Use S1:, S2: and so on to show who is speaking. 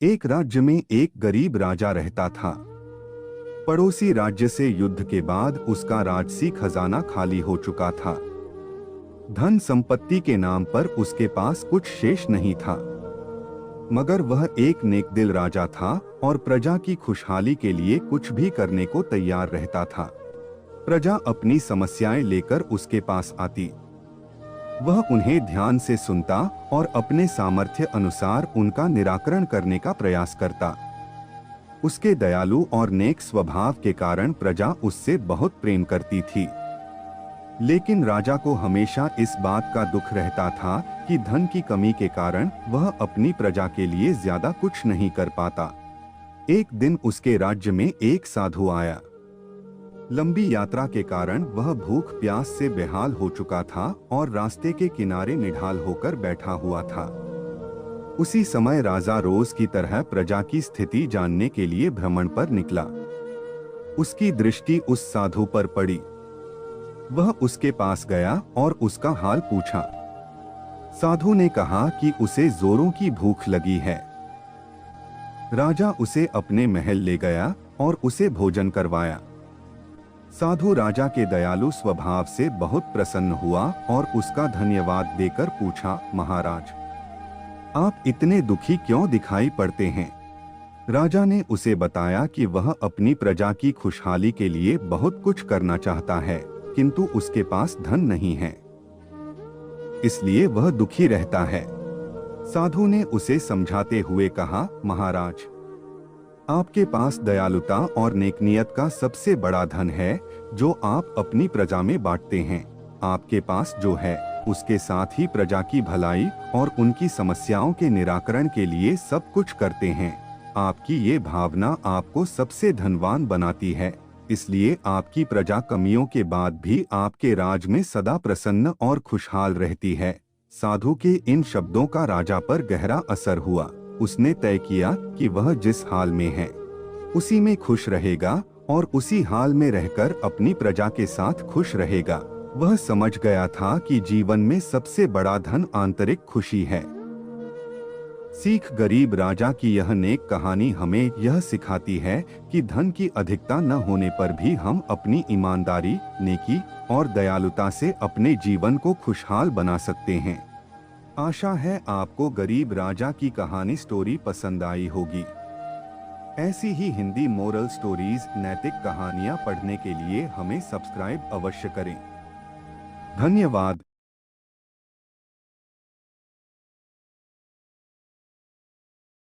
S1: एक राज्य में एक गरीब राजा रहता था। पड़ोसी राज्य से युद्ध के बाद उसका राजसी खजाना खाली हो चुका था। धन संपत्ति के नाम पर उसके पास कुछ शेष नहीं था, मगर वह एक नेकदिल राजा था और प्रजा की खुशहाली के लिए कुछ भी करने को तैयार रहता था। प्रजा अपनी समस्याएं लेकर उसके पास आती, वह उन्हें ध्यान से सुनता और अपने सामर्थ्य अनुसार उनका निराकरण करने का प्रयास करता। उसके दयालु और नेक स्वभाव के कारण प्रजा उससे बहुत प्रेम करती थी। लेकिन राजा को हमेशा इस बात का दुख रहता था कि धन की कमी के कारण वह अपनी प्रजा के लिए ज्यादा कुछ नहीं कर पाता। एक दिन उसके राज्य में एक साधु आया। लंबी यात्रा के कारण वह भूख प्यास से बेहाल हो चुका था और रास्ते के किनारे निढाल होकर बैठा हुआ था। उसी समय राजा रोज की तरह प्रजा की स्थिति जानने के लिए भ्रमण पर निकला। उसकी दृष्टि उस साधु पर पड़ी। वह उसके पास गया और उसका हाल पूछा। साधु ने कहा कि उसे जोरों की भूख लगी है। राजा उसे अपने महल ले गया और उसे भोजन करवाया। साधु राजा के दयालु स्वभाव से बहुत प्रसन्न हुआ और उसका धन्यवाद देकर पूछा, महाराज, आप इतने दुखी क्यों दिखाई पड़ते हैं? राजा ने उसे बताया कि वह अपनी प्रजा की खुशहाली के लिए बहुत कुछ करना चाहता है, किंतु उसके पास धन नहीं है, इसलिए वह दुखी रहता है। साधु ने उसे समझाते हुए कहा, महाराज, आपके पास दयालुता और नेकनियत का सबसे बड़ा धन है जो आप अपनी प्रजा में बांटते हैं। आपके पास जो है उसके साथ ही प्रजा की भलाई और उनकी समस्याओं के निराकरण के लिए सब कुछ करते हैं। आपकी ये भावना आपको सबसे धनवान बनाती है, इसलिए आपकी प्रजा कमियों के बाद भी आपके राज में सदा प्रसन्न और खुशहाल रहती है। साधु के इन शब्दों का राजा पर गहरा असर हुआ। उसने तय किया कि वह जिस हाल में है उसी में खुश रहेगा और उसी हाल में रहकर अपनी प्रजा के साथ खुश रहेगा। वह समझ गया था कि जीवन में सबसे बड़ा धन आंतरिक खुशी है। सीख गरीब राजा की यह नेक कहानी हमें यह सिखाती है कि धन की अधिकता न होने पर भी हम अपनी ईमानदारी, नेकी और दयालुता से अपने जीवन को खुशहाल बना सकते हैं। आशा है आपको गरीब राजा की कहानी स्टोरी पसंद आई होगी। ऐसी ही हिंदी मोरल स्टोरीज, नैतिक कहानियां पढ़ने के लिए हमें सब्सक्राइब अवश्य करें। धन्यवाद।